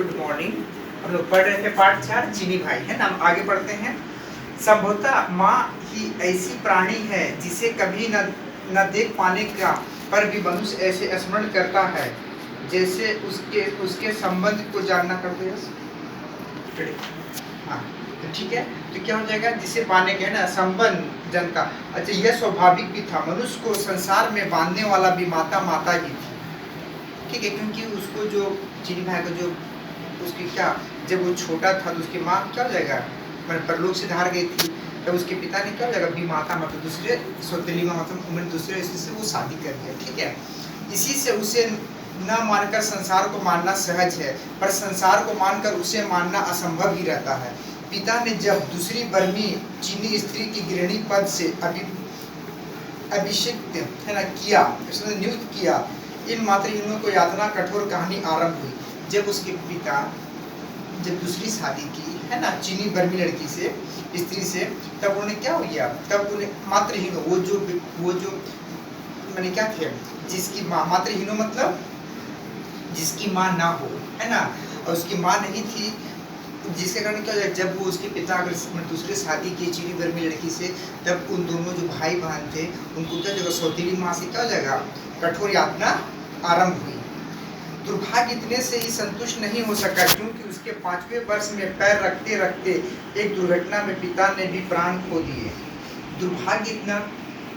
Good morning. हम लोग पढ़ रहे थे पाठ 4 चीनी भाई, है ना। हम आगे पढ़ते हैं। संभवतः माँ ही ऐसी प्राणी है जिसे कभी न देख पाने का पर भी मनुष्य ऐसे स्मरण करता है जैसे उसके उसके संबंध को जानना करते हैं। हाँ, तो ठीक है। तो क्या हो जाएगा, जिसे पाने के, है ना, संबंध जनता। अच्छा, यह स्वाभाविक भी था, मनुष्य को संसार में बांधने वाला भी माता ही थी। ठीक है, क्योंकि उसको जो चीनी भाई को जो उसकी क्या, जब वो छोटा था तो उसकी माँ क्या हो जाएगा, मतलब परलोक से धार गई थी। तब उसके पिता ने क्या हो जाएगा, बीमाता, मतलब दूसरे सौतेली माँ, मतलब उम्र दूसरे से वो शादी कर दिया। ठीक है, इसी से उसे न मानकर संसार को मानना सहज है, पर संसार को मानकर उसे मानना असंभव ही रहता है। पिता ने जब दूसरी बर्मी चीनी स्त्री की गृहिणी पद से अभिषिक्त, है ना, किया, नियुक्त किया, इन मातृहीनों को यातना कठोर कहानी आरंभ हुई। जब उसके पिता जब दूसरी शादी की, है ना, चीनी बर्मी लड़की से, स्त्री से, तब उन्हें क्या हो गया, तब उन्हें मातृहीनों, वो जो मैंने क्या थे, जिसकी माँ, मातृहीनों मतलब जिसकी माँ ना हो, है ना, और उसकी माँ नहीं थी, जिसके कारण क्या हो जाए, जब वो उसके पिता अगर दूसरे शादी की चीनी बर्मी लड़की से, तब उन दोनों जो भाई बहन थे उनको क्या जगह सौतेली माँ से क्या हो जाएगा, कठोर यातना आरंभ हुई। दुर्भाग्य इतने से ही संतुष्ट नहीं हो सका, क्योंकि उसके 5वें वर्ष में पैर रखते रखते एक दुर्घटना में पिता ने भी प्राण खो दिए। दुर्भाग्य इतना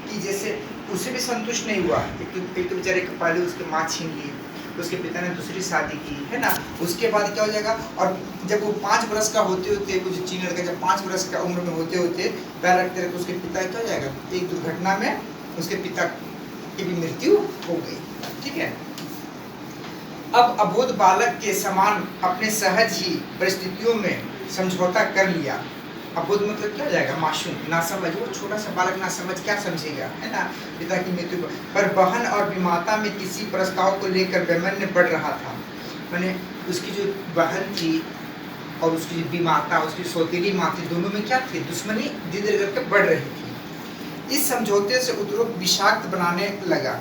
कि जैसे उसे भी संतुष्ट नहीं हुआ, एक तो बेचारे पहले उसके माँ छीन ली, उसके पिता ने दूसरी शादी की, है ना, उसके बाद क्या हो जाएगा, और जब वो 5 वर्ष का होते होते, वो जो चीन लड़का जब 5 वर्ष का उम्र में होते होते पैर रखते रखते उसके पिता क्या हो जाएगा, एक दुर्घटना में उसके पिता की भी मृत्यु हो गई। ठीक है, अब अबोध बालक के समान अपने सहज ही परिस्थितियों में समझौता कर लिया। अबोध मतलब क्या हो जाएगा, मासूम, ना समझ, वो छोटा सा बालक ना समझ क्या समझेगा, है ना, पिता की मृत्यु पर बहन और विमाता में किसी प्रस्ताव को लेकर वैमनस्य बढ़ रहा था। मैंने उसकी जो बहन थी और उसकी जो विमाता, उसकी सौतेली माँ थी, दोनों में क्या थी, दुश्मनी धीरे धीरे करके बढ़ रही थी। इस समझौते से उपरोक्त विषाक्त बनाने लगा,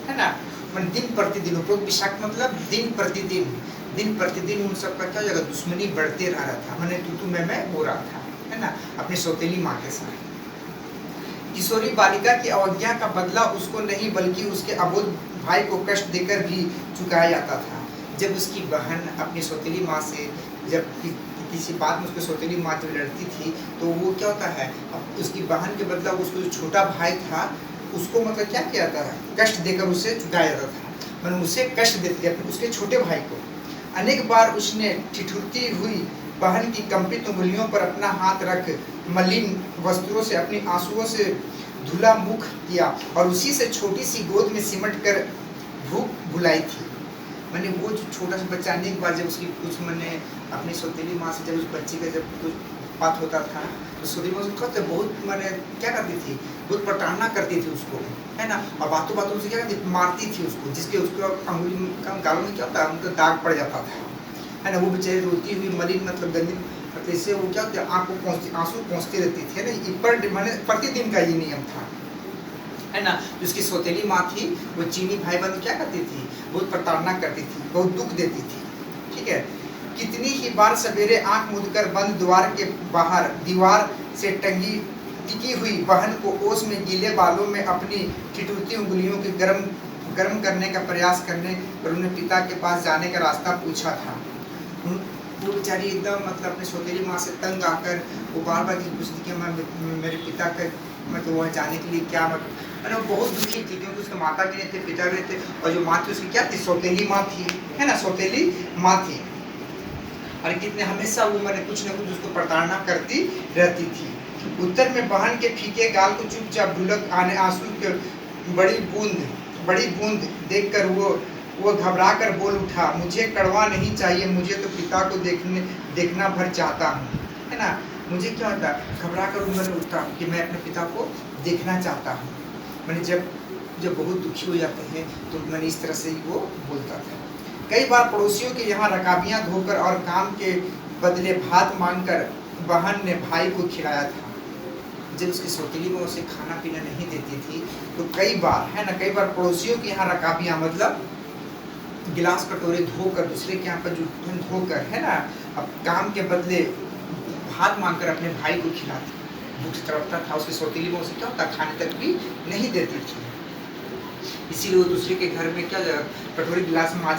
है ना, दिन प्रतिदिन, उपरोक्त विषाक्त मतलब दिन प्रतिदिन उन सबका क्या जगह दुश्मनी बढ़ते रह रहा था, मैंने तू मैं हो रहा था, है ना, अपनी सौतेली माँ के साथ। किशोरी बालिका की अवज्ञा का बदला उसको नहीं बल्कि उसके अबोध भाई को कष्ट देकर भी चुकाया जाता था। जब उसकी बहन अपनी सौतेली माँ से जब किसी बात में उसकी सौतेली माँ जब लड़ती थी, तो वो क्या होता है, उसकी बहन के बदला उसको जो छोटा भाई था उसको मतलब क्या किया जाता है, कष्ट देकर उसे चुकाया जाता था, मतलब उसे कष्ट देती थी उसके छोटे भाई को। अनेक बार उसने ठिठुरती हुई बहन की कंपित उंगलियों पर अपना हाथ रख मलिन वस्त्रों से अपनी आंसुओं से धुला मुख किया और उसी से छोटी सी गोद में सिमट कर भूख बुलाई थी। मैंने वो जो छोटा सा बच्चा, अनेक बार जब उसकी कुछ, मैंने अपनी सौतेली माँ से जब उस बच्चे का जब कुछ बात होता था तो सौतेली माँ उसको बहुत, मैंने क्या करती थी, बहुत प्रताड़ना करती थी उसको, है ना, और बातों बातों से क्या करती, मारती थी उसको, जिसके उसको अंगुली का गालों में क्या होता है, उनका दाग पड़ जाता था, है ना। वो बेचारी रोती हुई मलिन मतलब गंदी, मतलब इससे वो क्या होता है, आँख को पहुँचती, आंसू पहुँचती रहती थी, है ना, मैंने प्रतिदिन का ये नियम था, है ना। जिसकी सौतेली माँ थी वो चीनी भाई बहन क्या करती थी, बहुत प्रताड़ना करती थी, बहुत दुख देती थी। ठीक है, कितनी ही बार सवेरे आंख मूंदकर बंद द्वार के बाहर दीवार से टिकी हुई बहन को ओस में गीले बालों में अपनी ठिठुरती उंगलियों के गर्म करने का प्रयास करने पर उन्हें पिता के पास जाने का रास्ता पूछा था। वो बेचारी एकदम मतलब अपने सौतेली माँ से तंग आकर वो बार बार पूछती कि मैं मेरे पिता का मतलब वहाँ जाने के लिए क्या, मतलब वो बहुत दुखी थी, क्योंकि उसके माता भी नहीं थे, पिता भी नहीं थे, और जो माँ थी उसकी क्या थी, सौतेली माँ थी, है ना, सौतेली माँ थी। और कितने हमेशा वो मैंने कुछ न कुछ उसको प्रताड़ना करती रहती थी। उत्तर में बहन के फीके गाल को चुपचाप ढुलक आने आंसू के बड़ी बूंद देखकर वो घबरा कर बोल उठा, मुझे कड़वा नहीं चाहिए, मुझे तो पिता को देखना भर चाहता हूँ, है ना। मुझे क्या होता, घबरा कर मैंने उठा कि मैं अपने पिता को देखना चाहता हूँ। मैंने जब बहुत दुखी हो जाते हैं तो मैंने इस तरह से ही वो बोलता था। कई बार पड़ोसियों के यहाँ रकाबियाँ धोकर और काम के बदले भात मांगकर बहन ने भाई को खिलाया था। जब उसकी सौतेली में उसे खाना पीना नहीं देती थी तो कई बार, है ना, कई बार पड़ोसियों के यहाँ रकाबियाँ मतलब गिलास कटोरे धोकर दूसरे के यहाँ पर जूठन धोकर, है ना, अब काम के बदले भात मांगकर अपने भाई को खिलाती। भूख से तड़पता था, उसकी सौतीली बहू से क्या होता, खाने तक भी नहीं देती थी। इसीलिए वो दूसरे के घर में क्या कटोरी गिलास मांज